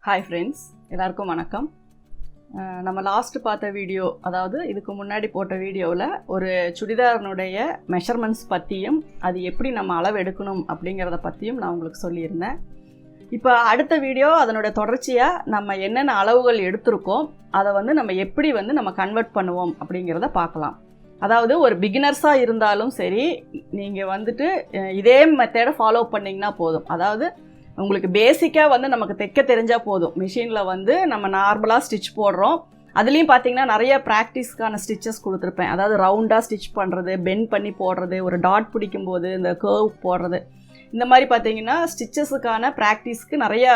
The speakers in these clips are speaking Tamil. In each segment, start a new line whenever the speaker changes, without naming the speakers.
ஹாய் ஃப்ரெண்ட்ஸ், எல்லாருக்கும் வணக்கம். நம்ம லாஸ்ட்டு பார்த்த வீடியோ, அதாவது இதுக்கு முன்னாடி போட்ட வீடியோவில் ஒரு சுடிதாரனுடைய மெஷர்மெண்ட்ஸ் பற்றியும் அது எப்படி நம்ம அளவு எடுக்கணும் அப்படிங்கிறத பற்றியும் நான் உங்களுக்கு சொல்லியிருந்தேன். இப்போ அடுத்த வீடியோ அதனுடைய தொடர்ச்சியாக நம்ம என்னென்ன அளவுகள் எடுத்திருக்கோம் அதை நம்ம எப்படி நம்ம கன்வெர்ட் பண்ணுவோம் அப்படிங்கிறத பார்க்கலாம். அதாவது ஒரு பிகினர்ஸாக இருந்தாலும் சரி, நீங்கள் இதே மெத்தடை ஃபாலோ பண்ணிங்கன்னா போதும். அதாவது உங்களுக்கு பேசிக்காக நமக்கு தைக்க தெரிஞ்சால் போதும். மிஷினில் நம்ம நார்மலாக ஸ்டிச் போடுறோம். அதுலேயும் பார்த்தீங்கன்னா நிறைய ப்ராக்டிஸ்க்கான ஸ்டிச்சஸ் கொடுத்துருப்பேன். அதாவது ரவுண்டாக ஸ்டிச் பண்ணுறது, பெண்ட் பண்ணி போடுறது, ஒரு டாட் பிடிக்கும்போது இந்த கர்வ் போடுறது, இந்த மாதிரி பார்த்தீங்கன்னா ஸ்டிச்சஸுக்கான ப்ராக்டிஸ்க்கு நிறைய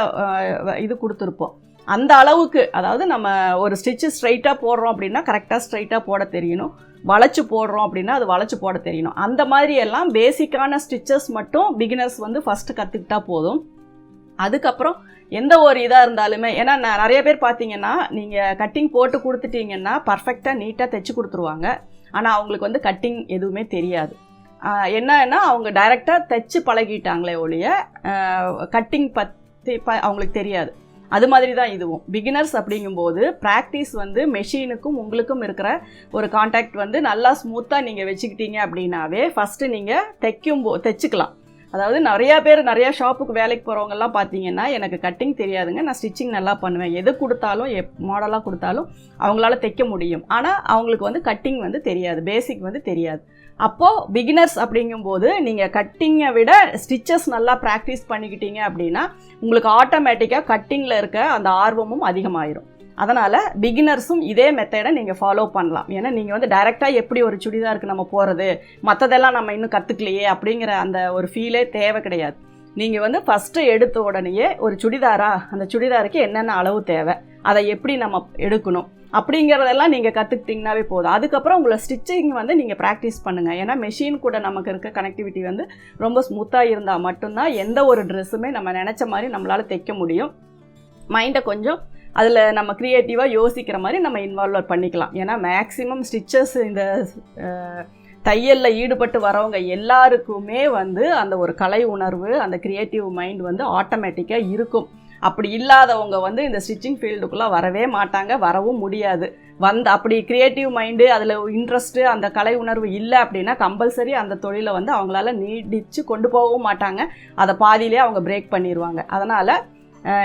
இது கொடுத்துருப்போம். அந்த அளவுக்கு, அதாவது நம்ம ஒரு ஸ்டிச்சு ஸ்ட்ரைட்டாக போடுறோம் அப்படின்னா கரெக்டாக ஸ்ட்ரைட்டாக போட தெரியணும். வளைச்சி போடுறோம் அப்படின்னா அது வளைச்சி போட தெரியணும். அந்த மாதிரி எல்லாம் பேசிக்கான ஸ்டிச்சஸ் மட்டும் பிகினர்ஸ் ஃபஸ்ட்டு கற்றுக்கிட்டா போதும். அதுக்கப்புறம் எந்த ஒரு இதாக இருந்தாலுமே, ஏன்னா நிறைய பேர் பார்த்தீங்கன்னா நீங்கள் கட்டிங் போட்டு கொடுத்துட்டீங்கன்னா பர்ஃபெக்டாக நீட்டாக தைச்சி கொடுத்துருவாங்க. ஆனால் அவங்களுக்கு கட்டிங் எதுவுமே தெரியாது. என்னன்னா அவங்க டைரெக்டாக தைச்சி பழகிட்டாங்களே ஒழிய கட்டிங் பற்றி அவங்களுக்கு தெரியாது. அது மாதிரி தான் இதுவும். பிகினர்ஸ் அப்படிங்கும்போது ப்ராக்டிஸ் மெஷினுக்கும் உங்களுக்கும் இருக்கிற ஒரு கான்டாக்ட் நல்லா ஸ்மூத்தாக நீங்கள் வச்சுக்கிட்டீங்க அப்படின்னாவே ஃபஸ்ட்டு நீங்கள் தைச்சிக்கலாம். அதாவது நிறையா ஷாப்புக்கு வேலைக்கு போகிறவங்கெல்லாம் பார்த்தீங்கன்னா எனக்கு கட்டிங் தெரியாதுங்க, நான் ஸ்டிச்சிங் நல்லா பண்ணுவேன், எது கொடுத்தாலும் மாடலாக கொடுத்தாலும் அவங்களால தைக்க முடியும். ஆனால் அவங்களுக்கு கட்டிங் தெரியாது, பேசிக் தெரியாது. அப்போது பிகினர்ஸ் அப்படிங்கும்போது நீங்கள் கட்டிங்கை விட ஸ்டிச்சஸ் நல்லா ப்ராக்டிஸ் பண்ணிக்கிட்டீங்க அப்படின்னா உங்களுக்கு ஆட்டோமேட்டிக்காக கட்டிங்கில் இருக்க அந்த ஆர்வமும் அதிகமாகிடும். அதனால் பிகினர்ஸும் இதே மெத்தடை நீங்கள் ஃபாலோ பண்ணலாம். ஏன்னா நீங்கள் டைரெக்டாக எப்படி ஒரு சுடிதாருக்கு நம்ம போகிறது, மற்றதெல்லாம் நம்ம இன்னும் கற்றுக்கலையே அப்படிங்கிற அந்த ஒரு ஃபீலே தேவை கிடையாது. நீங்கள் ஃபஸ்ட்டு எடுத்த உடனேயே ஒரு அந்த சுடிதாருக்கு என்னென்ன அளவு தேவை, அதை எப்படி நம்ம எடுக்கணும் அப்படிங்கிறதெல்லாம் நீங்கள் கற்றுக்கிட்டிங்கனாவே போதும். அதுக்கப்புறம் உங்களை ஸ்டிச்சிங் நீங்கள் ப்ராக்டிஸ் பண்ணுங்கள். ஏன்னா மெஷின் கூட நமக்கு இருக்க கனெக்டிவிட்டி ரொம்ப ஸ்மூத்தாக இருந்தால் மட்டும்தான் எந்த ஒரு ட்ரெஸ்ஸுமே நம்ம நினச்ச மாதிரி நம்மளால் தைக்க முடியும். மைண்டை கொஞ்சம் அதில் நம்ம க்ரியேட்டிவாக யோசிக்கிற மாதிரி நம்ம இன்வால்வ் பண்ணிக்கலாம். ஏன்னா மேக்ஸிமம் ஸ்டிச்சஸ் இந்த தையலில் ஈடுபட்டு வரவங்க எல்லாருக்குமே அந்த ஒரு கலை உணர்வு, அந்த க்ரியேட்டிவ் மைண்ட் ஆட்டோமேட்டிக்காக இருக்கும். அப்படி இல்லாதவங்க இந்த ஸ்டிச்சிங் ஃபீல்டுக்குள்ளே வரவே மாட்டாங்க, வரவும் முடியாது. அப்படி க்ரியேட்டிவ் மைண்டு, அதில் இன்ட்ரெஸ்ட்டு, அந்த கலை உணர்வு இல்லை அப்படின்னா கம்பல்சரி அந்த தொழிலை அவங்களால நீடித்து கொண்டு போகவும் மாட்டாங்க. அதை பாதியிலே அவங்க பிரேக் பண்ணிடுவாங்க. அதனால்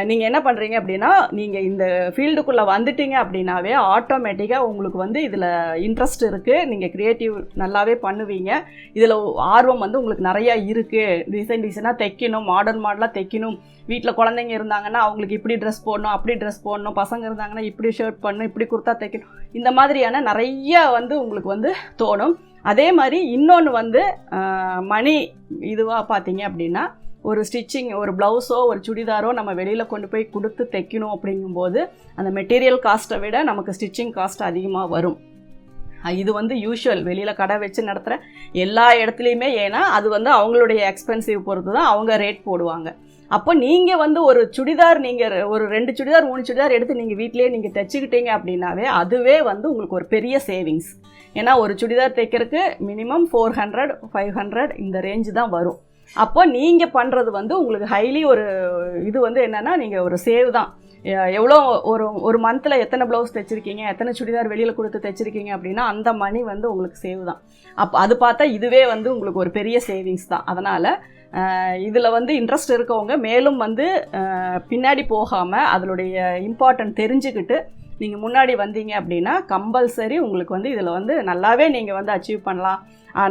நீங்கள் என்ன பண்ணுறீங்க அப்படின்னா, நீங்கள் இந்த ஃபீல்டுக்குள்ளே வந்துட்டீங்க அப்படின்னாவே ஆட்டோமேட்டிக்காக உங்களுக்கு இதில் இன்ட்ரெஸ்ட் இருக்குது, நீங்கள் க்ரியேட்டிவ் நல்லாவே பண்ணுவீங்க, இதில் ஆர்வம் உங்களுக்கு நிறையா இருக்குது. டிசைனாக தைக்கணும், மாடலாக தைக்கணும், வீட்டில் குழந்தைங்க இருந்தாங்கன்னா அவங்களுக்கு இப்படி ட்ரெஸ் போடணும், அப்படி ட்ரெஸ் போடணும், பசங்க இருந்தாங்கன்னா இப்படி ஷர்ட் பண்ணணும், இப்படி குர்த்தா தைக்கணும், இந்த மாதிரியான நிறையா உங்களுக்கு தோணும். அதே மாதிரி இன்னொன்று மணி இதுவாக பார்த்தீங்க அப்படின்னா, ஒரு ஸ்டிச்சிங், ஒரு ப்ளவுஸோ ஒரு சுடிதாரோ நம்ம வெளியில் கொண்டு போய் கொடுத்து தைக்கணும் அப்படிங்கும்போது அந்த மெட்டீரியல் காஸ்ட்டை விட நமக்கு ஸ்டிச்சிங் காஸ்ட் அதிகமாக வரும். இது யூஷுவல் வெளியில் கடை வச்சு நடத்துகிற எல்லா இடத்துலையுமே. ஏன்னா அது அவங்களுடைய எக்ஸ்பென்சிவ் பொறுத்து தான் அவங்க ரேட் போடுவாங்க. அப்போ நீங்கள் ஒரு சுடிதார், நீங்கள் ஒரு 2 சுடிதார் 3 சுடிதார் எடுத்து நீங்கள் வீட்டிலேயே நீங்கள் தைச்சிக்கிட்டீங்க அப்படின்னாவே அதுவே உங்களுக்கு ஒரு பெரிய சேவிங்ஸ். ஏன்னா ஒரு சுடிதார் தைக்கிறதுக்கு மினிமம் 400 500 இந்த ரேஞ்சு தான் வரும். அப்போ நீங்கள் பண்ணுறது உங்களுக்கு ஹைலி ஒரு இது என்னென்னா நீங்கள் ஒரு சேவ் தான். எவ்வளோ ஒரு மந்தில் எத்தனை ப்ளவுஸ் தைச்சிருக்கீங்க, எத்தனை சுடிதார் வெளியில் கொடுத்து தைச்சிருக்கீங்க அப்படின்னா அந்த மணி உங்களுக்கு சேவ் தான். அப்போ அது பார்த்தா இதுவே உங்களுக்கு ஒரு பெரிய சேவிங்ஸ் தான். அதனால் இதில் இன்ட்ரெஸ்ட் இருக்கவங்க மேலும் பின்னாடி போகாமல் அதனுடைய இம்பார்ட்டன்ட் தெரிஞ்சுக்கிட்டு நீங்கள் முன்னாடி வந்தீங்க அப்படின்னா கம்பல்சரி உங்களுக்கு இதில் நல்லாவே நீங்கள் அச்சீவ் பண்ணலாம்.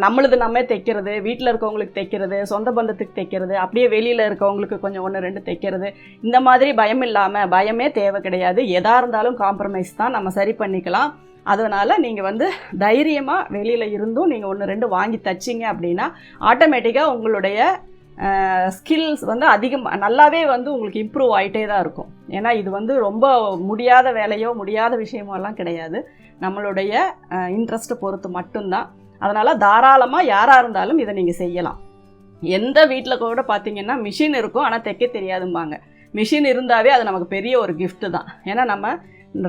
நம்மளுது நம்ம தைக்கிறது, வீட்டில் இருக்கவங்களுக்கு தைக்கிறது, சொந்த பந்தத்துக்கு தைக்கிறது, அப்படியே வெளியில் இருக்கவங்களுக்கு கொஞ்சம் 1 2 தைக்கிறது, இந்த மாதிரி பயம் இல்லாமல், பயமே தேவை கிடையாது. எதாக இருந்தாலும் காம்ப்ரமைஸ் தான், நம்ம சரி பண்ணிக்கலாம். அதனால் நீங்கள் தைரியமாக வெளியில் இருந்தும் நீங்கள் 1 2 வாங்கி தைச்சிங்க அப்படின்னா ஆட்டோமேட்டிக்காக உங்களுடைய ஸ்கில்ஸ் நல்லாவே உங்களுக்கு இம்ப்ரூவ் ஆகிட்டே தான் இருக்கும். ஏன்னா இது ரொம்ப முடியாத வேலையோ முடியாத விஷயமோலாம் கிடையாது, நம்மளுடைய இன்ட்ரெஸ்ட்டை பொறுத்து மட்டும்தான். அதனால் தாராளமாக யாராக இருந்தாலும் இதை நீங்கள் செய்யலாம். எந்த வீட்டில் கூட பார்த்தீங்கன்னா மிஷின் இருக்கும் ஆனால் தைக்க தெரியாதும்பாங்க. மிஷின் இருந்தாவே அது நமக்கு பெரிய ஒரு கிஃப்ட்டு தான். ஏன்னா நம்ம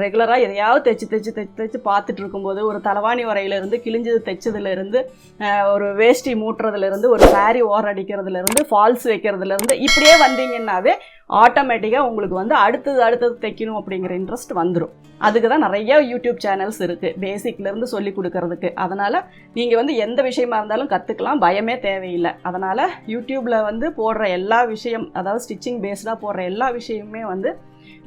ரெகுலராக எதையாவது தைச்சு பார்த்துட்டு இருக்கும்போது ஒரு தலைவாணி வரையிலேருந்து கிழிஞ்சது தைச்சதுலேருந்து ஒரு வேஷ்டி மூட்டுறதுலேருந்து ஒரு சாரி ஓர் அடிக்கிறதுலேருந்து ஃபால்ஸ் வைக்கிறதுலேருந்து இப்படியே வந்தீங்கன்னாவே ஆட்டோமேட்டிக்காக உங்களுக்கு வந்து அடுத்தது தைக்கணும் அப்படிங்கிற இன்ட்ரெஸ்ட் வந்துடும். அதுக்கு தான் நிறைய யூடியூப் சேனல்ஸ் இருக்குது பேசிக்லேருந்து சொல்லி கொடுக்கறதுக்கு. அதனால் நீங்கள் வந்து எந்த விஷயமா இருந்தாலும் கற்றுக்கலாம், பயமே தேவையில்லை. அதனால் யூடியூப்பில் வந்து போடுற எல்லா விஷயம், அதாவது ஸ்டிச்சிங் பேஸ்டாக போடுற எல்லா விஷயமுமே வந்து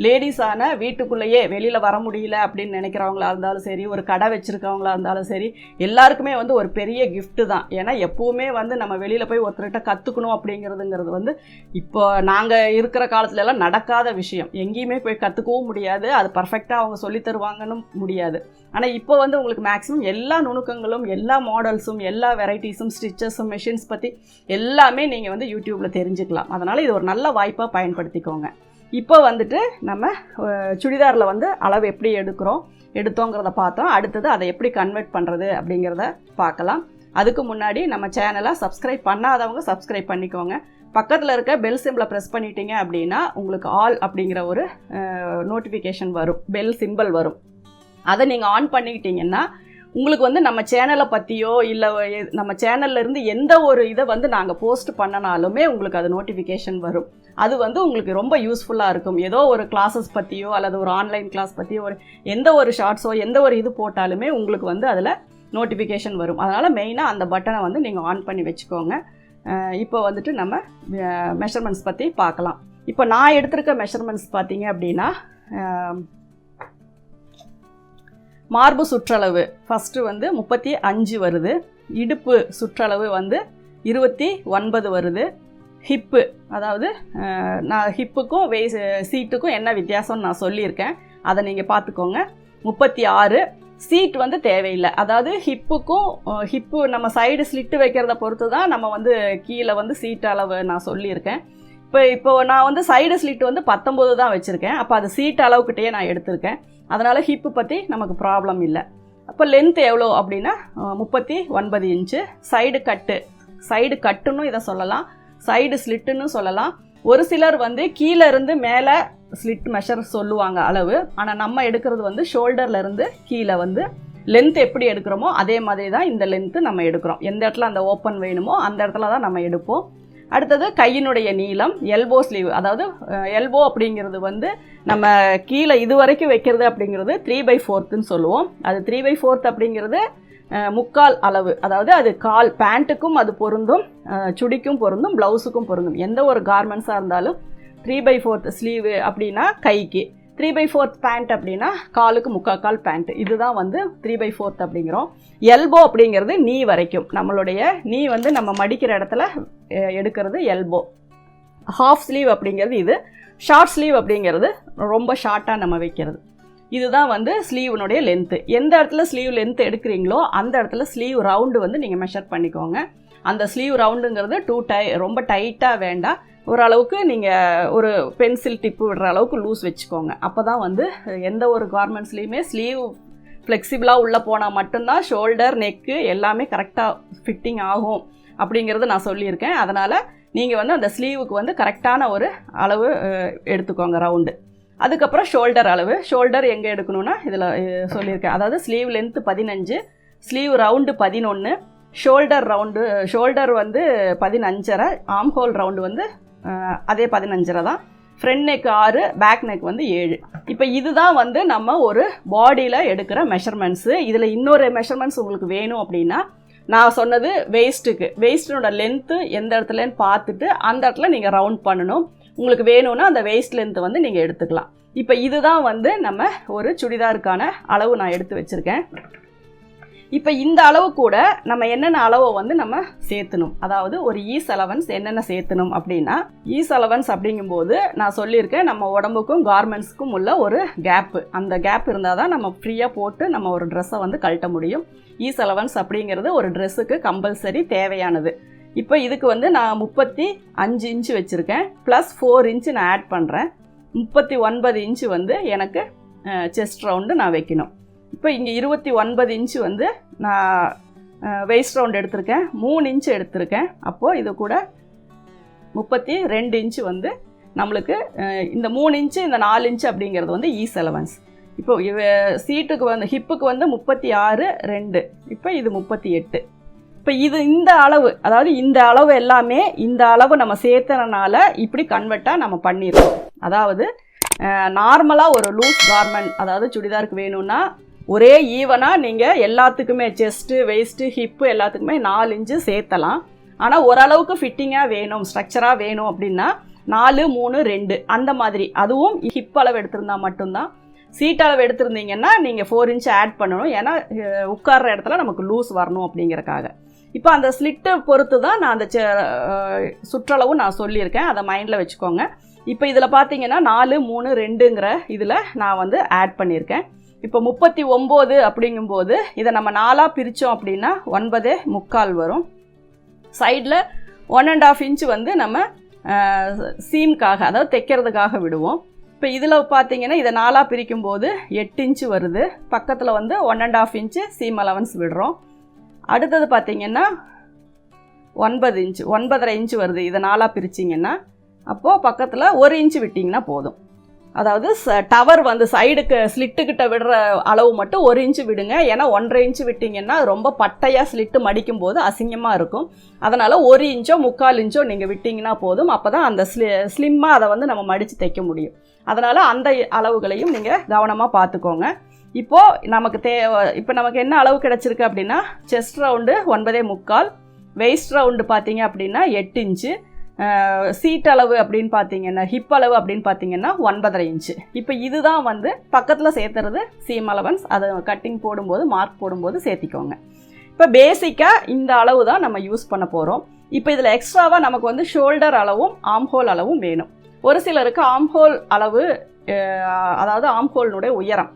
லேடிஸான வீட்டுக்குள்ளேயே வெளியில் வர முடியல அப்படின்னு நினைக்கிறவங்களா இருந்தாலும் சரி, ஒரு கடை வச்சுருக்கவங்களா இருந்தாலும் சரி, எல்லாருக்குமே வந்து ஒரு பெரிய கிஃப்ட்டு தான். ஏன்னா எப்போவுமே வந்து நம்ம வெளியில் போய் ஒருத்தர்கிட்ட கற்றுக்கணும் அப்படிங்கிறது வந்து இப்போ நாங்கள் இருக்கிற காலத்துலலாம் நடக்காத விஷயம். எங்கேயுமே போய் கற்றுக்கவும் முடியாது, அது பர்ஃபெக்டாக அவங்க சொல்லி தருவாங்கன்னு முடியாது. ஆனால் இப்போ வந்து உங்களுக்கு மேக்ஸிமம் எல்லா நுணுக்கங்களும், எல்லா மாடல்ஸும், எல்லா வெரைட்டிஸும், ஸ்டிச்சஸும், மெஷின்ஸ் பற்றி எல்லாமே நீங்கள் வந்து யூடியூப்பில் தெரிஞ்சுக்கலாம். அதனால் இது ஒரு நல்ல வாய்ப்பாக பயன்படுத்திக்கோங்க. இப்போ வந்துட்டு நம்ம சுடிதாரில் வந்து அளவு எப்படி எடுத்தோங்கிறத பார்த்தோம். அடுத்தது அதை எப்படி கன்வெர்ட் பண்ணுறது அப்படிங்கிறத பார்க்கலாம். அதுக்கு முன்னாடி நம்ம சேனலை சப்ஸ்கிரைப் பண்ணாதவங்க சப்ஸ்கிரைப் பண்ணிக்கோங்க. பக்கத்தில் இருக்க பெல் சிம்பிளை ப்ரெஸ் பண்ணிட்டீங்க அப்படின்னா உங்களுக்கு ஆல் அப்படிங்கிற ஒரு நோட்டிஃபிகேஷன் வரும், பெல் சிம்பிள் வரும். அதை நீங்கள் ஆன் பண்ணிக்கிட்டீங்கன்னா உங்களுக்கு வந்து நம்ம சேனலை பற்றியோ இல்லை நம்ம சேனல்லேருந்து எந்த ஒரு இதை வந்து நாங்கள் போஸ்ட் பண்ணனாலுமே உங்களுக்கு அது நோட்டிஃபிகேஷன் வரும். அது வந்து உங்களுக்கு ரொம்ப யூஸ்ஃபுல்லாக இருக்கும். ஏதோ ஒரு கிளாஸஸ் பற்றியோ அல்லது ஒரு ஆன்லைன் கிளாஸ் பற்றியோ எந்த ஒரு ஷார்ட்ஸோ எந்த ஒரு இது போட்டாலுமே உங்களுக்கு வந்து அதில் நோட்டிஃபிகேஷன் வரும். அதனால் மெயினாக அந்த பட்டனை வந்து நீங்கள் ஆன் பண்ணி வச்சுக்கோங்க. இப்போ வந்துட்டு நம்ம மெஷர்மெண்ட்ஸ் பற்றி பார்க்கலாம். இப்போ நான் எடுத்திருக்க மெஷர்மெண்ட்ஸ் பார்த்தீங்க அப்படின்னா, மார்பு சுற்றளவு ஃபஸ்ட்டு வந்து 35 வருது, இடுப்பு சுற்றளவு வந்து 29 வருது, ஹிப்பு, அதாவது நான் ஹிப்புக்கும் சீட்டுக்கும் என்ன வித்தியாசம்னு நான் சொல்லியிருக்கேன், அதை நீங்கள் பார்த்துக்கோங்க. 36. சீட் வந்து தேவையில்லை. அதாவது ஹிப்பு நம்ம சைடு ஸ்லிட்டு வைக்கிறத பொறுத்து தான் நம்ம வந்து கீழே வந்து சீட் அளவு நான் சொல்லியிருக்கேன். இப்போ நான் வந்து சைடு ஸ்லிட் வந்து 19 தான் வச்சுருக்கேன். அப்போ அது சீட் அளவுக்கிட்டே நான் எடுத்திருக்கேன். அதனால் ஹிப்பு பற்றி நமக்கு ப்ராப்ளம் இல்லை. அப்போ லென்த் எவ்வளோ அப்படின்னா 39 இன்ச்சு. சைடு கட்டுன்னு இதை சொல்லலாம், சைடு ஸ்லிட்டுன்னு சொல்லலாம். ஒரு சிலர் வந்து கீழே இருந்து மேலே ஸ்லிட் மெஷர் சொல்லுவாங்க அளவு. ஆனால் நம்ம எடுக்கிறது வந்து ஷோல்டர்லேருந்து கீழே வந்து லென்த் எப்படி எடுக்கிறோமோ அதே மாதிரி தான் இந்த லென்த்து நம்ம எடுக்கிறோம். எந்த இடத்துல அந்த ஓப்பன் வேணுமோ அந்த இடத்துல தான் நம்ம எடுப்போம். அடுத்தது கையினுடைய நீளம், எல்போ ஸ்லீவ், அதாவது எல்போ அப்படிங்கிறது வந்து நம்ம கீழே இது வரைக்கும் வைக்கிறது அப்படிங்கிறது 3/4ன்னு சொல்லுவோம். அது 3/4 அப்படிங்கிறது முக்கால் அளவு. அதாவது அது கால் பேண்ட்டுக்கும் அது பொருந்தும், சுடிக்கும் பொருந்தும், ப்ளவுஸுக்கும் பொருந்தும். எந்த ஒரு கார்மெண்ட்ஸாக இருந்தாலும் 3/4 ஸ்லீவு அப்படின்னா கைக்கு, 3/4 பேண்ட் அப்படின்னா காலுக்கு முக்கால் பேண்ட். இதுதான் வந்து 3/4 அப்படிங்கிறோம். எல்போ அப்படிங்கிறது நீ வரைக்கும், நம்மளுடைய நீ வந்து நம்ம மடிக்கிற இடத்துல எடுக்கிறது எல்போ. ஹாஃப் ஸ்லீவ் அப்படிங்கிறது இது. ஷார்ட் ஸ்லீவ் அப்படிங்கிறது ரொம்ப ஷார்ட்டாக நம்ம வைக்கிறது. இதுதான் வந்து ஸ்லீவனுடைய லென்த்து. எந்த இடத்துல ஸ்லீவ் லென்த் எடுக்கிறீங்களோ அந்த இடத்துல ஸ்லீவ் ரவுண்டு வந்து நீங்கள் மெஷர் பண்ணிக்கோங்க. அந்த ஸ்லீவ் ரவுண்டுங்கிறது ரொம்ப டைட்டாக வேண்டாம், ஓரளவுக்கு நீங்கள் ஒரு பென்சில் டிப்பு விடுற அளவுக்கு லூஸ் வச்சுக்கோங்க. அப்போ தான் வந்து எந்த ஒரு கார்மெண்ட்ஸ்லேயுமே ஸ்லீவ் ஃப்ளெக்சிபிளாக உள்ளே போனால் மட்டும்தான் ஷோல்டர், நெக்கு எல்லாமே கரெக்டாக ஃபிட்டிங் ஆகும் அப்படிங்கிறது நான் சொல்லியிருக்கேன். அதனால் நீங்கள் வந்து அந்த ஸ்லீவுக்கு வந்து கரெக்டான ஒரு அளவு எடுத்துக்கோங்க, ரவுண்டு. அதுக்கப்புறம் ஷோல்டர் அளவு. ஷோல்டர் எங்கே எடுக்கணும்னா இதில் சொல்லியிருக்கேன். அதாவது sleeve length 15, sleeve round 11, shoulder வந்து 15.5, ஆம் ஹோல் ரவுண்டு வந்து அதே 15.5 தான், ஃப்ரண்ட் நெக் 6, பேக் நெக் வந்து 7. இப்போ இதுதான் வந்து நம்ம ஒரு பாடியில் எடுக்கிற மெஷர்மெண்ட்ஸு. இதில் இன்னொரு மெஷர்மெண்ட்ஸ் உங்களுக்கு வேணும் அப்படின்னா நான் சொன்னது வெயிஸ்ட்டோட லென்த்து எந்த இடத்துலன்னு பார்த்துட்டு அந்த இடத்துல நீங்கள் ரவுண்ட் பண்ணணும். உங்களுக்கு வேணும்னா அந்த வெயிஸ்ட் லென்த்து வந்து நீங்கள் எடுத்துக்கலாம். இப்போ இதுதான் வந்து நம்ம ஒரு சுடிதாருக்கான அளவு நான் எடுத்து வச்சுருக்கேன். இப்போ இந்த அளவு கூட நம்ம என்னென்ன அளவை வந்து நம்ம சேர்த்தணும், அதாவது ஒரு ஈஸ் அலவன்ஸ் என்னென்ன சேர்த்தணும் அப்படின்னா, ஈஸ் அலவன்ஸ் அப்படிங்கும்போது நான் சொல்லியிருக்கேன் நம்ம உடம்புக்கும் கார்மெண்ட்ஸுக்கும் உள்ள ஒரு கேப்பு. அந்த கேப் இருந்தால் தான் நம்ம ஃப்ரீயாக போட்டு நம்ம ஒரு ட்ரெஸ்ஸை வந்து கழட்ட முடியும். ஈஸ் அலவன்ஸ் அப்படிங்கிறது ஒரு ட்ரெஸ்ஸுக்கு கம்பல்சரி தேவையானது. இப்போ இதுக்கு வந்து நான் 35 இன்ச்சு வச்சுருக்கேன், ப்ளஸ் 4 இன்ச்சு நான் ஆட் பண்ணுறேன். 39 இன்ச்சு வந்து எனக்கு செஸ்ட் ரவுண்டு நான் வைக்கணும். இப்போ இங்கே 29 இன்ச்சு வந்து நான் வெயிஸ்ட் ரவுண்ட் எடுத்திருக்கேன், 3 இன்ச்சு எடுத்திருக்கேன். அப்போது இது கூட 32 இன்ச்சு வந்து நம்மளுக்கு இந்த 3 இன்ச்சு இந்த 4 இன்ச்சு அப்படிங்கிறது வந்து ஈஸ் அலவன்ஸ். இப்போ சீட்டுக்கு வந்து ஹிப்புக்கு வந்து 36.2, இப்போ இது 38. இப்போ இந்த அளவு, அதாவது இந்த அளவு எல்லாமே இந்த அளவு நம்ம சேர்த்தனால இப்படி கன்வெர்ட்டாக நம்ம பண்ணியிருக்கோம். அதாவது நார்மலாக ஒரு லூஸ் கார்மெண்ட், அதாவது சுடிதாருக்கு வேணும்னா ஒரே ஈவனாக நீங்கள் எல்லாத்துக்குமே செஸ்ட்டு, வெயிஸ்ட்டு, ஹிப்பு எல்லாத்துக்குமே 4 இன்ச்சு சேர்த்தலாம். ஆனால் ஓரளவுக்கு ஃபிட்டிங்காக வேணும், ஸ்ட்ரக்சராக வேணும் அப்படின்னா 4, 3, 2 அந்த மாதிரி. அதுவும் ஹிப் அளவு எடுத்திருந்தா மட்டும்தான். சீட் அளவு எடுத்திருந்தீங்கன்னா நீங்கள் 4 இன்ச் ஆட் பண்ணணும். ஏன்னா உட்கார்ற இடத்துல நமக்கு லூஸ் வரணும் அப்படிங்கிறக்காக. இப்போ அந்த ஸ்லிட்டை பொறுத்து தான் நான் அந்த சுற்றளவும் நான் சொல்லியிருக்கேன், அதை மைண்டில் வச்சுக்கோங்க. இப்போ இதில் பார்த்தீங்கன்னா 4, 3, 2ங்கிற இதில் நான் வந்து ஆட் பண்ணியிருக்கேன். இப்போ 39 அப்படிங்கும்போது இதை நம்ம 4ஆக பிரித்தோம் அப்படின்னா 9.25 வரும். சைடில் 1.5 இன்ச்சு வந்து நம்ம சீம்காக, அதாவது தைக்கிறதுக்காக விடுவோம். இப்போ இதில் பார்த்தீங்கன்னா இதை 4ஆக பிரிக்கும்போது 8 இன்ச்சு வருது. பக்கத்தில் வந்து 1.5 இன்ச்சு சீம் அலவன்ஸ் விடுறோம். அடுத்தது பார்த்தீங்கன்னா 9 இன்ச்சு, 9.5 இன்ச்சு வருது. இதை 4ஆக பிரிச்சிங்கன்னா அப்போது பக்கத்தில் 1 இன்ச்சு விட்டிங்கன்னா போதும். அதாவது டவர் வந்து சைடுக்கு ஸ்லிட்டுக்கிட்ட விடுற அளவு மட்டும் 1 இன்ச்சு விடுங்க. ஏன்னா 1.5 இன்ச்சு விட்டிங்கன்னா ரொம்ப பட்டையாக ஸ்லிட்டு மடிக்கும் போது அசிங்கமாக இருக்கும். அதனால் 1 இன்ச்சோ 3/4 இன்ச்சோ நீங்கள் விட்டிங்கன்னா போதும். அப்போ தான் அந்த ஸ்லிம்மாக அதை வந்து நம்ம மடித்து தைக்க முடியும். அதனால் அந்த அளவுகளையும் நீங்கள் கவனமாக பார்த்துக்கோங்க. இப்போது நமக்கு என்ன அளவு கிடச்சிருக்கு அப்படின்னா, செஸ்ட் ரவுண்டு 9.25, வெயிஸ்ட் ரவுண்டு பார்த்தீங்க அப்படின்னா 8 இன்ச்சு, சீட் அளவு அப்படின்னு பார்த்தீங்கன்னா, ஹிப் அளவு அப்படின்னு பார்த்தீங்கன்னா 9.5 இன்ச்சு. இப்போ இதுதான் வந்து பக்கத்தில் சேர்த்துறது சீம் அலவன்ஸ். அதை கட்டிங் போடும்போது, மார்க் போடும்போது சேர்த்திக்கோங்க. இப்போ பேசிக்காக இந்த அளவு தான் நம்ம யூஸ் பண்ண போகிறோம். இப்போ இதில் எக்ஸ்ட்ராவாக நமக்கு வந்து ஷோல்டர் அளவும் ஆம்ஹோல் அளவும் வேணும். ஒரு சிலருக்கு ஆம்ஹோல் அளவு, அதாவது ஆம்ஹோலினுடைய உயரம்,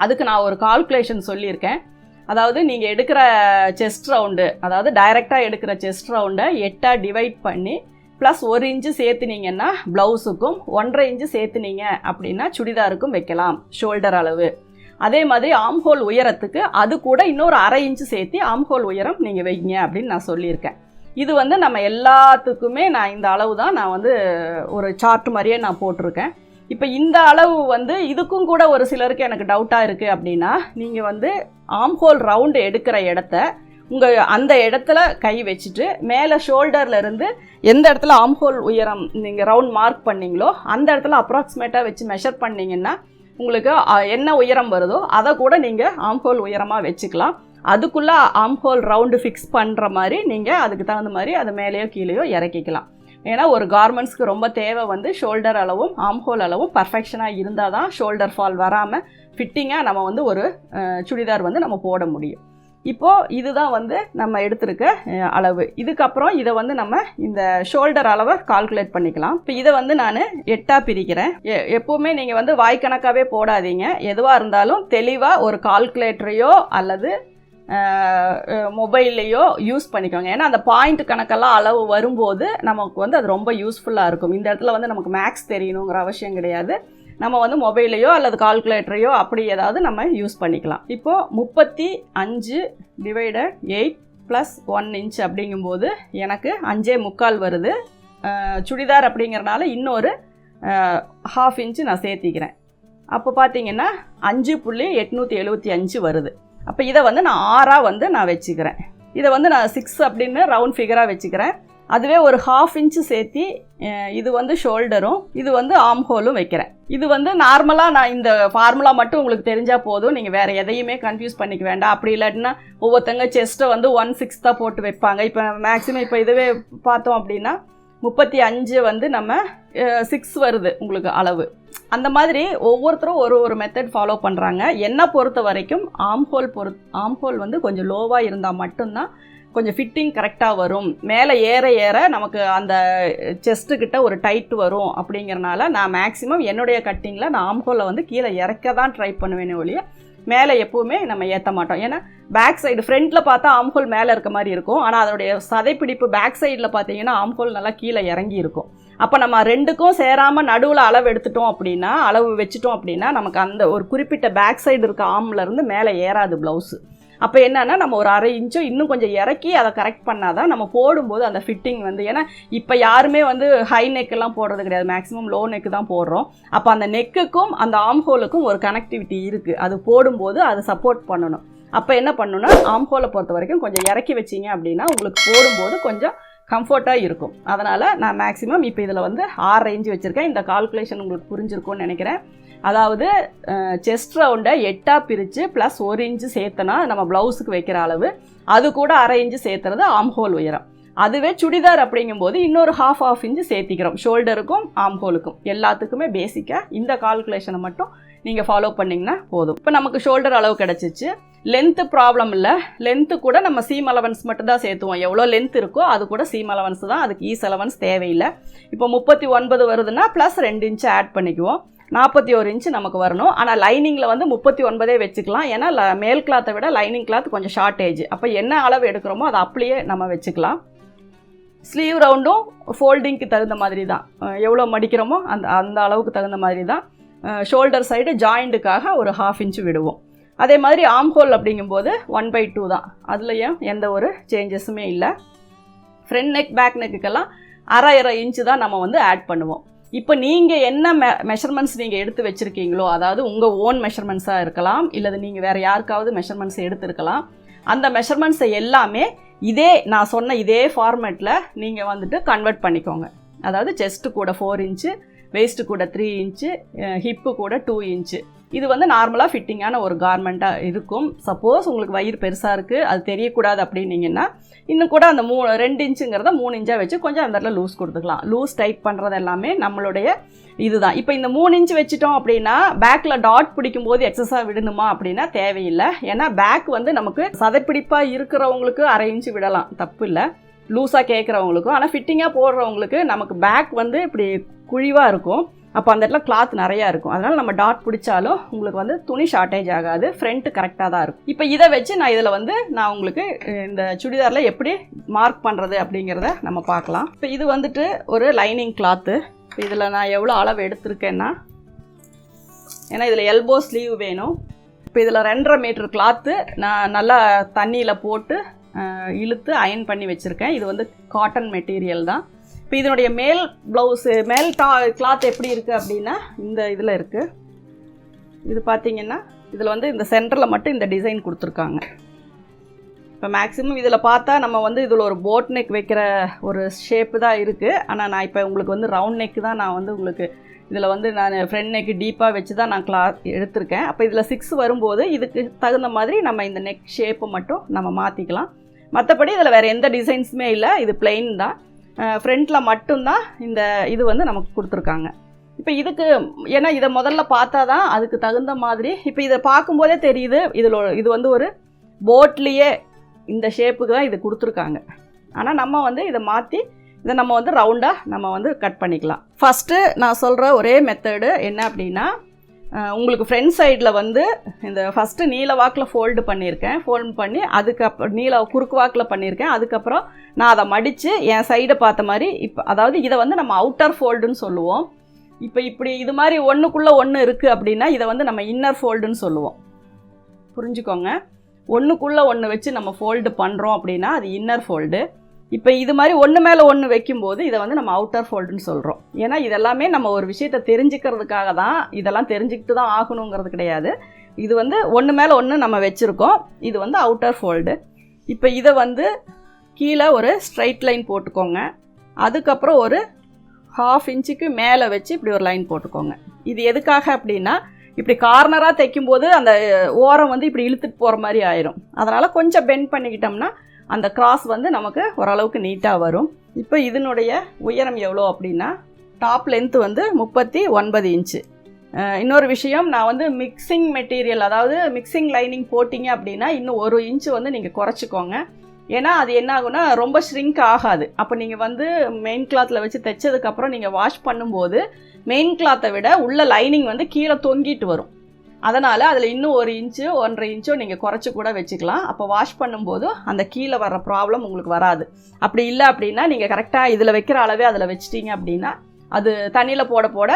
அதுக்கு நான் ஒரு கால்குலேஷன் சொல்லியிருக்கேன். அதாவது நீங்கள் எடுக்கிற செஸ்ட் ரவுண்டு, அதாவது டைரெக்டாக எடுக்கிற செஸ்ட் ரவுண்டை 8ஆக டிவைட் பண்ணி ப்ளஸ் 1 இன்ச்சு சேர்த்துனீங்கன்னா ப்ளவுஸுக்கும், 1.5 இன்ச்சு சேர்த்துனீங்க அப்படின்னா சுடிதாருக்கும் வைக்கலாம் ஷோல்டர் அளவு. அதே மாதிரி ஆம்ஹோல் உயரத்துக்கு அது கூட இன்னொரு 1/2 இன்ச்சு சேர்த்து ஆம்ஹோல் உயரம் நீங்கள் வைங்க அப்படின்னு நான் சொல்லியிருக்கேன். இது வந்து நம்ம எல்லாத்துக்குமே நான் இந்த அளவு தான் நான் வந்து ஒரு சார்ட் மாதிரியே நான் போட்டிருக்கேன். இப்போ இந்த அளவு வந்து இதுக்கும் கூட ஒரு சிலருக்கு எனக்கு டவுட்டாக இருக்குது அப்படின்னா, நீங்கள் வந்து ஆம்ஹோல் ரவுண்டு எடுக்கிற இடத்த அந்த இடத்துல கை வச்சுட்டு மேலே ஷோல்டர்லேருந்து எந்த இடத்துல ஆம்ஹோல் உயரம் நீங்கள் ரவுண்ட் மார்க் பண்ணிங்களோ அந்த இடத்துல அப்ராக்சிமேட்டாக வச்சு மெஷர் பண்ணிங்கன்னா உங்களுக்கு என்ன உயரம் வருதோ அதை கூட நீங்கள் ஆம்ஹோல் உயரமாக வச்சுக்கலாம். அதுக்குள்ளே ஆம்ஹோல் ரவுண்டு ஃபிக்ஸ் பண்ணுற மாதிரி நீங்கள் அதுக்கு தகுந்த மாதிரி அதை மேலேயோ கீழேயோ இறக்கிக்கலாம். ஏன்னா ஒரு கார்மெண்ட்ஸ்க்கு ரொம்ப தேவை வந்து ஷோல்டர் அளவும் ஆம்ஹோல் அளவும் பர்ஃபெக்ஷனாக இருந்தால் தான் ஷோல்டர் ஃபால் வராமல் ஃபிட்டிங்காக நம்ம வந்து ஒரு சுடிதார் வந்து நம்ம போட முடியும். இப்போது இதுதான் வந்து நம்ம எடுத்திருக்க அளவு. இதுக்கப்புறம் இதை வந்து நம்ம இந்த ஷோல்டர் அளவை கால்குலேட் பண்ணிக்கலாம். இப்போ இதை வந்து நான் 8ஆக பிரிக்கிறேன். எப்போவுமே நீங்கள் வந்து வாய்க்கணக்காகவே போடாதீங்க. எதுவாக இருந்தாலும் தெளிவாக ஒரு கால்குலேட்டரையோ அல்லது மொபைல்லையோ யூஸ் பண்ணிக்கோங்க. ஏன்னா அந்த பாயிண்ட் கணக்கெல்லாம் அளவு வரும்போது நமக்கு வந்து அது ரொம்ப யூஸ்ஃபுல்லாக இருக்கும். இந்த இடத்துல வந்து நமக்கு மேக்ஸ் தெரியணுங்கிற அவசியம் கிடையாது. நம்ம வந்து மொபைல்லையோ அல்லது கால்குலேட்டரையோ அப்படி ஏதாவது நம்ம யூஸ் பண்ணிக்கலாம். இப்போது 35 டிவைடட் 8 ப்ளஸ் 1 இன்ச் அப்படிங்கும்போது எனக்கு 5.25 வருது. சுடிதார் அப்படிங்கிறனால இன்னொரு 1/2 இன்ச்சு நான் சேர்த்திக்கிறேன். அப்போ பார்த்தீங்கன்னா 5.875 வருது. அப்போ இதை வந்து நான் 6ஆக வந்து நான் வச்சுக்கிறேன். இதை வந்து நான் 6 அப்படின்னு ரவுண்ட் ஃபிகராக வச்சுக்கிறேன். அதுவே ஒரு 1/2 இன்ச்சு சேர்த்தி இது வந்து ஷோல்டரும் இது வந்து ஆம்ஹோலும் வைக்கிறேன். இது வந்து நார்மலாக நான் இந்த ஃபார்முலா மட்டும் உங்களுக்கு தெரிஞ்சால் போதும். நீங்கள் வேறு எதையுமே கன்ஃபியூஸ் பண்ணிக்க வேண்டாம். அப்படி இல்லாட்டினா ஒவ்வொருத்தங்க செஸ்ட்டை வந்து 1/6 போட்டு வைப்பாங்க. இப்போ மேக்ஸிமம் இப்போ இதுவே பார்த்தோம் அப்படின்னா 35 வந்து நம்ம 6 வருது உங்களுக்கு அளவு. அந்த மாதிரி ஒவ்வொருத்தரும் ஒரு மெத்தட் ஃபாலோ பண்ணுறாங்க. என்னை பொறுத்த வரைக்கும் ஆம்ஹோல் வந்து கொஞ்சம் லோவாக இருந்தால் மட்டும்தான் கொஞ்சம் ஃபிட்டிங் கரெக்டாக வரும். மேலே ஏற ஏற நமக்கு அந்த செஸ்ட்டுக்கிட்ட ஒரு டைட் வரும். அப்படிங்கிறனால நான் மேக்ஸிமம் என்னுடைய கட்டிங்கில் நான் ஆம்ஹோலை வந்து கீழே இறக்க தான் ட்ரை பண்ணுவேனே ஒழிய மேலே எப்போவுமே நம்ம ஏற்ற மாட்டோம். ஏன்னா பேக் சைடு ஃப்ரண்ட்டில் பார்த்தா ஆம்ஹோல் மேலே இருக்க மாதிரி இருக்கும். ஆனால் அதோடைய சதைப்பிடிப்பு பேக் சைடில் பார்த்தீங்கன்னா ஆம்ஹோல் நல்லா கீழே இறங்கி இருக்கும். அப்போ நம்ம ரெண்டுக்கும் சேராமல் நடுவில் அளவு எடுத்துட்டோம் அப்படின்னா, அளவு வச்சுட்டோம் அப்படின்னா நமக்கு அந்த ஒரு குறிப்பிட்ட பேக் சைடு இருக்க ஆம்லேருந்து மேலே ஏறாது ப்ளவுஸு. அப்போ என்னன்னா நம்ம ஒரு 1/2 இன்ச்சோ இன்னும் கொஞ்சம் இறக்கி அதை கரெக்ட் பண்ணாதான் நம்ம போடும்போது அந்த ஃபிட்டிங் வந்து, ஏன்னா இப்போ யாருமே வந்து ஹை நெக்கெல்லாம் போடுறது கிடையாது, மேக்ஸிமம் லோ நெக்கு தான் போடுறோம். அப்போ அந்த நெக்குக்கும் அந்த ஆர்ம் ஹோலுக்கும் ஒரு கனெக்டிவிட்டி இருக்குது, அது போடும்போது அதை சப்போர்ட் பண்ணணும். அப்போ என்ன பண்ணணும்னா ஆர்ம் ஹோலை பொறுத்த வரைக்கும் கொஞ்சம் இறக்கி வச்சிங்க அப்படின்னா உங்களுக்கு போடும்போது கொஞ்சம் கம்ஃபர்ட்டாக இருக்கும். அதனால் நான் மேக்ஸிமம் இப்போ இதில் வந்து 6 இன்ச் வச்சுருக்கேன். இந்த கால்குலேஷன் உங்களுக்கு புரிஞ்சிருக்கும்னு நினைக்கிறேன். அதாவது செஸ்ட் ரவுண்டை 8ஆக பிரித்து ப்ளஸ் 1 இன்ச்சு சேர்த்தனா நம்ம ப்ளவுஸுக்கு வைக்கிற அளவு, அது கூட 1/2 இன்ச்சு சேர்த்துறது ஆர்ம் ஹோல் உயரம். அதுவே சுடிதார் அப்படிங்கும்போது இன்னொரு half இன்ச்சு சேர்த்திக்கிறோம், ஷோல்டருக்கும் ஆர்ம் ஹோலுக்கும் எல்லாத்துக்குமே. பேசிக்காக இந்த கால்குலேஷனை மட்டும் நீங்கள் ஃபாலோ பண்ணிங்கன்னா போதும். இப்போ நமக்கு ஷோல்டர் அளவு கிடச்சிச்சு. லென்த்து ப்ராப்ளம் இல்லை, லென்த்து கூட நம்ம சீம் அலவன்ஸ் மட்டும் தான் சேர்த்துவோம். எவ்வளோ லென்த் இருக்கோ அது கூட சீம் அலவன்ஸ் தான், அதுக்கு ஈஸ் அலவன்ஸ் தேவையில்லை. இப்போ 39 வருதுன்னா ப்ளஸ் 2 இன்ச்சு ஆட் பண்ணிக்குவோம், 41 இன்ச்சு நமக்கு வரணும். ஆனால் லைனிங்கில் வந்து 39 வச்சுக்கலாம், ஏன்னா மேல் கிளாத்தை விட லைனிங் கிளாத் கொஞ்சம் ஷார்ட்டேஜ். அப்போ என்ன அளவு எடுக்கிறோமோ அதை அப்படியே நம்ம வச்சுக்கலாம். ஸ்லீவ் ரவுண்டும் ஃபோல்டிங்க்கு தகுந்த மாதிரி தான், எவ்வளோ மடிக்கிறோமோ அந்த அளவுக்கு தகுந்த மாதிரி தான். ஷோல்டர் சைடு ஜாயிண்ட்டுக்காக ஒரு 1/2 இன்ச்சு விடுவோம். அதே மாதிரி ஆர்ம் ஹோல் அப்படிங்கும்போது 1/2 தான், அதுலேயும் எந்த ஒரு சேஞ்சஸுமே இல்லை. ஃப்ரண்ட் நெக் பேக் நெக்குக்கெல்லாம் 1/2 இன்ச்சு தான் நம்ம வந்து ஆட் பண்ணுவோம். இப்போ நீங்கள் என்ன மெஷர்மெண்ட்ஸ் நீங்கள் எடுத்து வச்சுருக்கீங்களோ, அதாவது உங்கள் ஓன் மெஷர்மெண்ட்ஸாக இருக்கலாம், இல்லது நீங்கள் வேறு யாருக்காவது மெஷர்மெண்ட்ஸ் எடுத்துருக்கலாம். அந்த மெஷர்மெண்ட்ஸை எல்லாமே நான் சொன்ன இதே ஃபார்மேட்டில் நீங்கள் வந்துட்டு கன்வெர்ட் பண்ணிக்கோங்க. அதாவது செஸ்ட்டு கூட 4 இன்ச்சு, வேஸ்ட்டு கூட 3 இன்ச்சு, ஹிப்பு கூட 2 இன்ச்சு. இது வந்து நார்மலாக ஃபிட்டிங்கான ஒரு கார்மெண்ட்டாக இருக்கும். சப்போஸ் உங்களுக்கு வயிறு பெருசாக இருக்குது, அது தெரியக்கூடாது அப்படின்னீங்கன்னா இன்னும் கூட அந்த 2 இன்ச்சுங்கிறத 3 இன்ச்சாக வச்சு கொஞ்சம் அந்த இடத்துல லூஸ் கொடுத்துக்கலாம். லூஸ் டைட் பண்ணுறது எல்லாமே நம்மளுடைய இதுதான். இப்போ இந்த 3 இன்ச்சு வச்சுட்டோம் அப்படின்னா பேக்கில் டாட் பிடிக்கும்போது எக்ஸஸாக விடணுமா அப்படின்னா தேவையில்லை. ஏன்னா பேக் வந்து நமக்கு சதைப்பிடிப்பாக இருக்கிறவங்களுக்கு 1/2 இன்ச்சு விடலாம், தப்பு இல்லை, லூஸாக கேட்குறவங்களுக்கும். ஆனால் ஃபிட்டிங்காக போடுறவங்களுக்கு நமக்கு பேக் வந்து இப்படி குழிவாக இருக்கும், அப்போ அந்த இடத்துல கிளாத் நிறையா இருக்கும். அதனால் நம்ம டாட் பிடிச்சாலும் உங்களுக்கு வந்து துணி ஷார்ட்டேஜ் ஆகாது, ஃப்ரண்ட்டு கரெக்டாக தான் இருக்கும். இப்போ இதை வச்சு நான் உங்களுக்கு இந்த சுடிதாரில் எப்படி மார்க் பண்ணுறது அப்படிங்கிறத நம்ம பார்க்கலாம். இப்போ இது வந்துட்டு ஒரு லைனிங் கிளாத்து. இப்போ இதில் நான் எவ்வளோ அளவு எடுத்திருக்கேன்னா, ஏன்னா இதில் எல்போ ஸ்லீவ் வேணும். இப்போ இதில் 2.5 மீட்டர் கிளாத்து நான் நல்லா தண்ணியில் போட்டு இழுத்து அயன் பண்ணி வச்சுருக்கேன். இது வந்து காட்டன் மெட்டீரியல் தான். இப்போ இதனுடைய மேல் ப்ளவுஸு கிளாத் எப்படி இருக்குது அப்படின்னா இந்த இதில் இருக்குது. இது பார்த்திங்கன்னா இதில் வந்து இந்த சென்டரில் மட்டும் இந்த டிசைன் கொடுத்துருக்காங்க. இப்போ மேக்ஸிமம் இதில் பார்த்தா நம்ம வந்து இதில் ஒரு போட் நெக் வைக்கிற ஒரு ஷேப்பு தான் இருக்குது. ஆனால் நான் இப்போ உங்களுக்கு வந்து ரவுண்ட் நெக்கு தான் நான் வந்து உங்களுக்கு இதில் வந்து நான் ஃப்ரண்ட் நெக்கு டீப்பாக வச்சு தான் நான் கிளாத் எடுத்திருக்கேன். அப்போ இதில் 6 வரும்போது இதுக்கு தகுந்த மாதிரி நம்ம இந்த நெக் ஷேப்பை மட்டும் நம்ம மாற்றிக்கலாம். மற்றபடி இதில் வேறு எந்த டிசைன்ஸுமே இல்லை, இது பிளெயின் தான். ஃப்ரண்ட்டில் மட்டும்தான் இந்த இது வந்து நமக்கு கொடுத்துருக்காங்க. இப்போ இதுக்கு ஏன்னா இதை முதல்ல பார்த்தா தான் அதுக்கு தகுந்த மாதிரி, இப்போ இதை பார்க்கும்போதே தெரியுது இது வந்து ஒரு போட்லேயே இந்த ஷேப்புக்கு தான் இது கொடுத்துருக்காங்க. ஆனால் நம்ம வந்து இதை மாற்றி இதை நம்ம வந்து ரவுண்டாக நம்ம வந்து கட் பண்ணிக்கலாம். ஃபஸ்ட்டு நான் சொல்கிற ஒரே மெத்தடு என்ன அப்படின்னா, உங்களுக்கு ஃப்ரண்ட் சைடில் வந்து இந்த ஃபஸ்ட்டு நீல வாக்கில் ஃபோல்டு பண்ணி அதுக்கப்புறம் குறுக்கு வாக்கில் பண்ணியிருக்கேன். அதுக்கப்புறம் நான் அதை மடித்து என் சைடை பார்த்த மாதிரி இப்போ அதாவது இதை வந்து நம்ம அவுட்டர் ஃபோல்டுன்னு சொல்லுவோம். இப்போ இப்படி இது மாதிரி ஒன்றுக்குள்ளே ஒன்று இருக்குது அப்படின்னா இதை வந்து நம்ம இன்னர் ஃபோல்டுன்னு சொல்லுவோம். புரிஞ்சுக்கோங்க, ஒன்றுக்குள்ளே ஒன்று வச்சு நம்ம ஃபோல்டு பண்ணுறோம் அப்படின்னா அது இன்னர் ஃபோல்டு. இப்போ இது மாதிரி ஒன்று மேலே ஒன்று வைக்கும்போது இதை வந்து நம்ம அவுட்டர் ஃபோல்டுன்னு சொல்கிறோம். ஏன்னா இதெல்லாமே நம்ம ஒரு விஷயத்தை தெரிஞ்சுக்கிறதுக்காக தான், இதெல்லாம் தெரிஞ்சுக்கிட்டு தான் ஆகணுங்கிறது கிடையாது. இது வந்து ஒன்று மேலே ஒன்று நம்ம வச்சுருக்கோம், இது வந்து அவுட்டர் ஃபோல்டு. இப்போ இதை வந்து கீழே ஒரு ஸ்ட்ரைட் லைன் போட்டுக்கோங்க. அதுக்கப்புறம் ஒரு 1/2 இன்ச்சுக்கு மேலே வச்சு இப்படி ஒரு லைன் போட்டுக்கோங்க. இது எதுக்காக அப்படின்னா, இப்படி கார்னராக தைக்கும்போது அந்த ஓரம் வந்து இப்படி இழுத்துட்டு போகிற மாதிரி ஆயிரும். அதனால் கொஞ்சம் பெண்ட் பண்ணிக்கிட்டோம்னா அந்த கிராஸ் வந்து நமக்கு ஓரளவுக்கு நீட்டாக வரும். இப்போ இதனுடைய உயரம் எவ்வளோ அப்படின்னா, டாப் லென்த்து வந்து 39 இன்ச்சு. இன்னொரு விஷயம், நான் வந்து மிக்சிங் மெட்டீரியல் அதாவது மிக்சிங் லைனிங் போட்டிங்க அப்படின்னா இன்னும் 1 இன்ச்சு வந்து நீங்கள் குறைச்சிக்கோங்க. ஏன்னா அது என்ன ஆகுனா ரொம்ப ஷ்ரிங்க் ஆகாது. அப்போ நீங்கள் வந்து மெயின் கிளாத்தில் வச்சு தைச்சதுக்கப்புறம் நீங்கள் வாஷ் பண்ணும்போது மெயின் கிளாத்தை விட உள்ள லைனிங் வந்து கீழே தொங்கிட்டு வரும். அதனால் அதில் இன்னும் 1 இன்ச்சு 1.5 இன்ச்சோ நீங்கள் குறைச்சி கூட வச்சுக்கலாம். அப்போ வாஷ் பண்ணும்போது அந்த கீழே வர்ற ப்ராப்ளம் உங்களுக்கு வராது. அப்படி இல்லை அப்படின்னா நீங்கள் கரெக்டாக இதில் வைக்கிற அளவே அதில் வச்சிட்டிங்க அப்படின்னா அது தண்ணியில் போட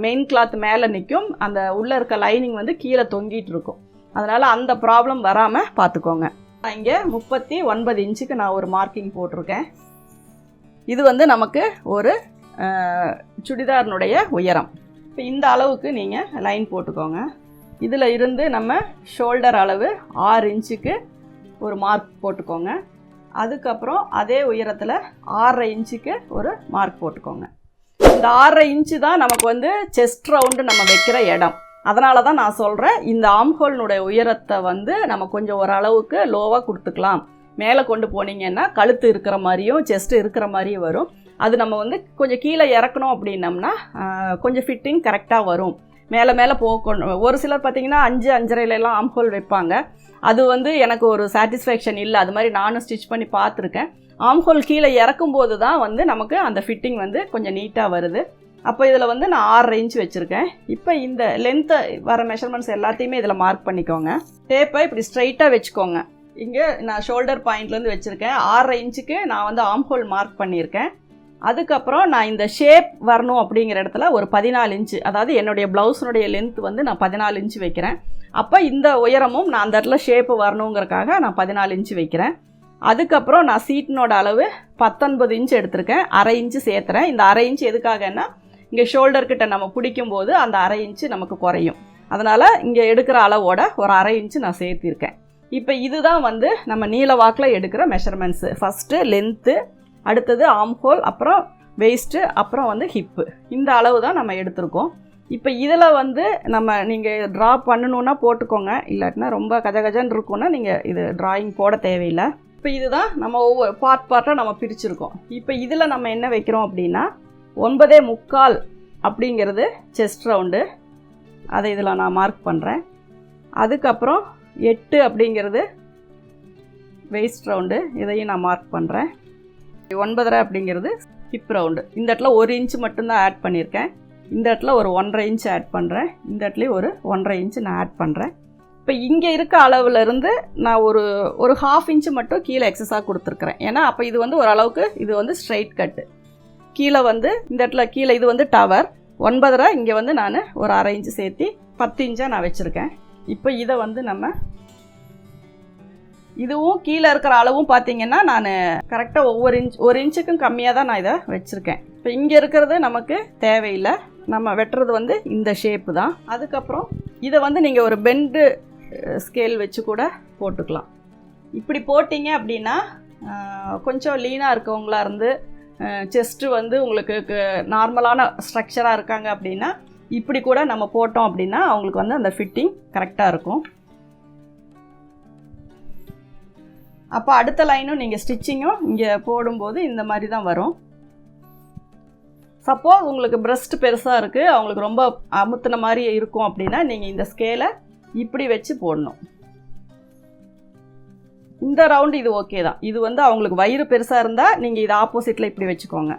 மெயின் கிளாத் மேலே நிற்கும், அந்த உள்ளே இருக்க லைனிங் வந்து கீழே தொங்கிட்டு இருக்கும். அதனால் அந்த ப்ராப்ளம் வராமல் பார்த்துக்கோங்க. நான் இங்கே 39 இன்ச்சுக்கு நான் ஒரு மார்க்கிங் போட்டிருக்கேன். இது வந்து நமக்கு ஒரு சுடிதாரினுடைய உயரம். இப்போ இந்த அளவுக்கு நீங்கள் லைன் போட்டுக்கோங்க. இதில் இருந்து நம்ம ஷோல்டர் அளவு 6 இன்ச்சுக்கு ஒரு மார்க் போட்டுக்கோங்க. அதுக்கப்புறம் அதே உயரத்தில் 6.5 இன்ச்சுக்கு ஒரு மார்க் போட்டுக்கோங்க. இந்த 6.5 இன்ச்சு தான் நமக்கு வந்து செஸ்ட் ரவுண்டு நம்ம வைக்கிற இடம். அதனால தான் நான் சொல்கிறேன், இந்த ஆம்ஹோல்னுடைய உயரத்தை வந்து நம்ம கொஞ்சம் ஓரளவுக்கு லோவாக கொடுத்துக்கலாம். மேலே கொண்டு போனீங்கன்னா கழுத்து இருக்கிற மாதிரியும் செஸ்ட்டு இருக்கிற மாதிரியும் வரும். அது நம்ம வந்து கொஞ்சம் கீழே இறக்கணும் அப்படின்னம்னா கொஞ்சம் ஃபிட்டிங் கரெக்டாக வரும். மேலே மேலே போகணும். ஒரு சிலர் பார்த்திங்கன்னா 5-5.5 ஆம்ஹோல் வைப்பாங்க. அது வந்து எனக்கு ஒரு சாட்டிஸ்ஃபேக்ஷன் இல்லை. அது மாதிரி நானும் ஸ்டிச் பண்ணி பார்த்துருக்கேன். ஆம்ஹோல் கீழே இறக்கும்போது தான் வந்து நமக்கு அந்த ஃபிட்டிங் வந்து கொஞ்சம் நீட்டாக வருது. அப்போ இதில் வந்து நான் 6.5 இன்ச் வச்சுருக்கேன். இப்போ இந்த லென்த்தை வர மெஷர்மெண்ட்ஸ் எல்லாத்தையுமே இதில் மார்க் பண்ணிக்கோங்க. டேப்பை இப்படி ஸ்ட்ரைட்டாக வச்சுக்கோங்க. இங்கே நான் ஷோல்டர் பாயிண்ட்லேருந்து வச்சுருக்கேன். 6.5 இன்ச்சுக்கு நான் வந்து ஆம்ஹோல் மார்க் பண்ணியிருக்கேன். அதுக்கப்புறம் நான் இந்த ஷேப் வரணும் அப்படிங்கிற இடத்துல ஒரு 14 இன்ச்சு, அதாவது என்னுடைய ப்ளவுஸினுடைய லென்த் வந்து நான் 14 இன்ச்சு வைக்கிறேன். அப்போ இந்த உயரமும் நான் அந்த இடத்துல ஷேப்பு வரணுங்கிறக்காக நான் 14 இன்ச்சு வைக்கிறேன். அதுக்கப்புறம் நான் சீட்டினோட அளவு 19 இன்ச்சு எடுத்திருக்கேன். 1/2 இன்ச்சு சேர்த்துறேன். இந்த 1/2 இன்ச்சு எதுக்காகன்னா இங்கே ஷோல்டர்கிட்ட நம்ம பிடிக்கும்போது அந்த 1/2 இன்ச்சு நமக்கு குறையும். அதனால் இங்கே எடுக்கிற அளவோட ஒரு 1/2 இன்ச்சு நான் சேர்த்திருக்கேன். இப்போ இதுதான் வந்து நம்ம நீல வாக்கில் எடுக்கிற மெஷர்மெண்ட்ஸு. ஃபஸ்ட்டு லென்த்து, அடுத்தது ஆம்ஹோல், அப்புறம் வெயிஸ்ட்டு, அப்புறம் வந்து ஹிப்பு. இந்த அளவு தான் நம்ம எடுத்திருக்கோம். இப்போ இதில் வந்து நீங்கள் ட்ரா பண்ணணுன்னா போட்டுக்கோங்க. இல்லாட்டினா ரொம்ப கஜகஜன்னு இருக்குன்னா நீங்கள் இது ட்ராயிங் போட தேவையில்லை. இப்போ இதுதான் நம்ம ஒவ்வொரு பார்ட்டாக நம்ம பிரிச்சுருக்கோம். இப்போ இதில் நம்ம என்ன வைக்கிறோம் அப்படின்னா 9.25 அப்படிங்கிறது செஸ்ட் ரவுண்டு. அதை இதில் நான் மார்க் பண்ணுறேன். அதுக்கப்புறம் 8 அப்படிங்கிறது வெயிஸ்ட் ரவுண்டு. இதையும் நான் மார்க் பண்ணுறேன். 9.5 அப்படிங்கிறது ஹிப் ரவுண்டு. இந்த இடத்துல 1 இன்ச்சு மட்டும்தான் ஆட் பண்ணியிருக்கேன். இந்த இடத்துல ஒரு 1.5 இன்ச்சு ஆட் பண்ணுறேன். இந்த இடத்துலையும் ஒரு 1.5 இன்ச்சு நான் ஆட் பண்ணுறேன். இப்போ இங்கே இருக்க அளவுலேருந்து நான் ஒரு 1/2 இன்ச்சு மட்டும் கீழே எக்ஸஸாக கொடுத்துருக்குறேன். ஏன்னா அப்போ இது வந்து ஓரளவுக்கு இது வந்து ஸ்ட்ரைட் கட்டு. கீழே வந்து இந்த இடத்துல கீழே இது வந்து டவர் 9.5, இங்கே வந்து நான் ஒரு 1/2 இன்ச்சு சேர்த்து 10 இன்ச்சாக நான் வச்சுருக்கேன். இப்போ இதை வந்து நம்ம இதுவும் கீழே இருக்கிற அளவும் பார்த்திங்கன்னா நான் கரெக்டாக ஒரு இன்ச்சுக்கும் கம்மியாக தான் நான் இதை வச்சுருக்கேன். இப்போ இங்கே இருக்கிறது நமக்கு தேவையில்லை. நம்ம வெட்டுறது வந்து இந்த ஷேப்பு தான். அதுக்கப்புறம் இதை வந்து நீங்கள் ஒரு பெண்டு ஸ்கேல் வச்சு கூட போட்டுக்கலாம். இப்படி போட்டிங்க அப்படின்னா கொஞ்சம் லீனாக இருக்கவங்களா இருந்து செஸ்ட்டு வந்து உங்களுக்கு நார்மலான ஸ்ட்ரக்சராக இருக்காங்க அப்படின்னா இப்படி கூட நம்ம போட்டோம் அப்படின்னா அவங்களுக்கு வந்து அந்த ஃபிட்டிங் கரெக்டாக இருக்கும். அப்போ அடுத்த லைனும் நீங்கள் ஸ்டிச்சிங்கும் இங்கே போடும்போது இந்த மாதிரி தான் வரும். சப்போஸ் உங்களுக்கு பிரஸ்ட் பெருசாக இருக்குது, அவங்களுக்கு ரொம்ப அமுத்தின மாதிரி இருக்கும் அப்படின்னா நீங்கள் இந்த ஸ்கேலை இப்படி வச்சு போடணும். இந்த ரவுண்டு இது ஓகே தான். இது வந்து அவங்களுக்கு வயிறு பெருசாக இருந்தால் நீங்கள் இதை ஆப்போசிட்டில் இப்படி வச்சுக்கோங்க,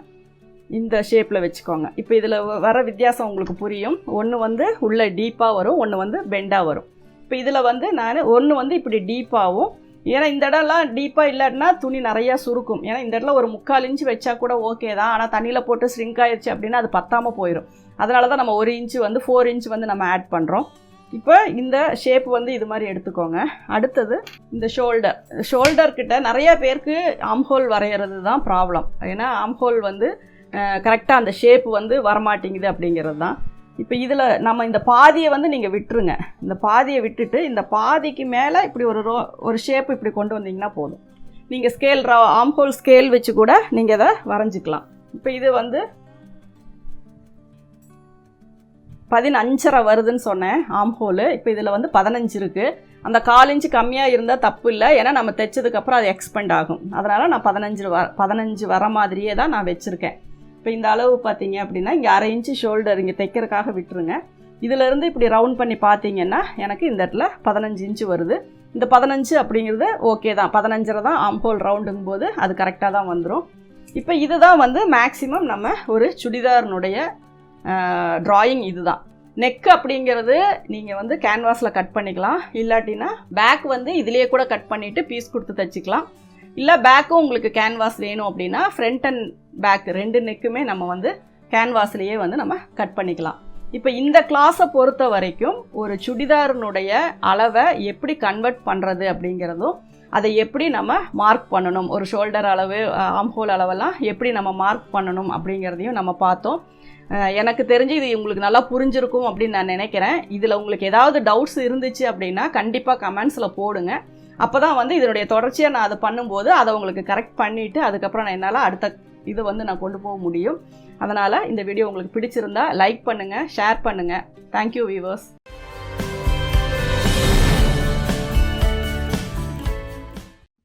இந்த ஷேப்பில் வச்சுக்கோங்க. இப்போ இதில் வர வித்தியாசம் உங்களுக்கு புரியும். ஒன்று வந்து உள்ளே டீப்பாக வரும், ஒன்று வந்து பெண்டாக வரும். இப்போ இதில் வந்து நான் ஒன்று வந்து இப்படி டீப்பாகவும், ஏன்னா இந்த இடம்லாம் டீப்பாக இல்லாட்டினா துணி நிறையா சுருக்கும். ஏன்னா இந்த இடத்துல ஒரு 3/4 இன்ச்சு வச்சா கூட ஓகே தான். ஆனால் தண்ணியில் போட்டு ஸ்ரிங்க் ஆயிடுச்சு அப்படின்னா அது பத்தாமல் போயிடும். அதனால தான் நம்ம 1 இன்ச்சு வந்து 4 இன்ச் வந்து நம்ம ஆட் பண்ணுறோம். இப்போ இந்த ஷேப் வந்து இது மாதிரி எடுத்துக்கோங்க. அடுத்தது இந்த ஷோல்டர்கிட்ட நிறையா பேருக்கு ஆம்ஹோல் வரைகிறது தான் ப்ராப்ளம். ஏன்னா ஆம்ஹோல் வந்து கரெக்டாக அந்த ஷேப் வந்து வரமாட்டேங்குது அப்படிங்கிறது தான். இப்போ இதில் நம்ம இந்த பாதியை வந்து நீங்கள் விட்டுருங்க. இந்த பாதியை விட்டுட்டு இந்த பாதிக்கு மேலே இப்படி ஒரு ஷேப் இப்படி கொண்டு வந்தீங்கன்னா போதும். நீங்கள் ஸ்கேல் ஆம்ஹோல் ஸ்கேல் வச்சு கூட நீங்கள் அதை வரைஞ்சிக்கலாம். இப்போ இது வந்து 15.5 வருதுன்னு சொன்னேன் ஆம்ஹோலு. இப்போ இதில் வந்து 15 இருக்குது. அந்த 1/4 இன்ச்சு கம்மியாக இருந்தால் தப்பு இல்லை. ஏன்னா நம்ம தைச்சதுக்கப்புறம் அது எக்ஸ்பெண்ட் ஆகும். அதனால் நான் 15 வர மாதிரியே தான் நான் வச்சுருக்கேன். இப்போ இந்த அளவு பார்த்தீங்க அப்படின்னா இங்கே 1/2 இன்ச்சு ஷோல்டர் இங்கே தைக்கிறதுக்காக விட்டுருங்க. இதிலேருந்து இப்படி ரவுண்ட் பண்ணி பார்த்தீங்கன்னா எனக்கு இந்த இடத்துல 15 இன்ச்சு வருது. இந்த 15 அப்படிங்கிறது ஓகே தான். 15.5 தான் ஆம்ஹோல் ரவுண்டுங்கும் போது அது கரெக்டாக தான் வந்துடும். இப்போ இதுதான் வந்து மேக்ஸிமம் நம்ம ஒரு சுடிதாரினுடைய ட்ராயிங். இதுதான் நெக் அப்படிங்கிறது நீங்கள் வந்து கேன்வாஸில் கட் பண்ணிக்கலாம். இல்லாட்டினா பேக் வந்து இதிலேயே கூட கட் பண்ணிவிட்டு பீஸ் கொடுத்து தைச்சிக்கலாம். இல்லை பேக்கும் உங்களுக்கு கேன்வாஸ் வேணும் அப்படின்னா ஃப்ரண்ட் அண்ட் பேக் 2 நெக்குமே நம்ம வந்து கேன்வாஸ்லேயே வந்து நம்ம கட் பண்ணிக்கலாம். இப்போ இந்த கிளாஸை பொறுத்த வரைக்கும் ஒரு சுடிதாரினுடைய அளவை எப்படி கன்வெர்ட் பண்ணுறது அப்படிங்கிறதும், அதை எப்படி நம்ம மார்க் பண்ணணும், ஒரு ஷோல்டர் அளவு, ஆம்ஹோல் அளவெல்லாம் எப்படி நம்ம மார்க் பண்ணணும் அப்படிங்கிறதையும் நம்ம பார்த்தோம். எனக்கு தெரிஞ்சு இது உங்களுக்கு நல்லா புரிஞ்சிருக்கும் அப்படின்னு நான் நினைக்கிறேன். இதில் உங்களுக்கு ஏதாவது டவுட்ஸ் இருந்துச்சு அப்படின்னா கண்டிப்பாக கமெண்ட்ஸில் போடுங்க. அப்போ தான் வந்து இதனுடைய தொடர்ச்சியாக நான் அதை பண்ணும்போது அதை உங்களுக்கு கரெக்ட் பண்ணிவிட்டு அதுக்கப்புறம் நான் என்னால் அடுத்த இதை வந்து நான் கொண்டு போக முடியும். அதனால் இந்த வீடியோ உங்களுக்கு பிடிச்சிருந்தா லைக் பண்ணுங்கள், ஷேர் பண்ணுங்கள். Thank you viewers.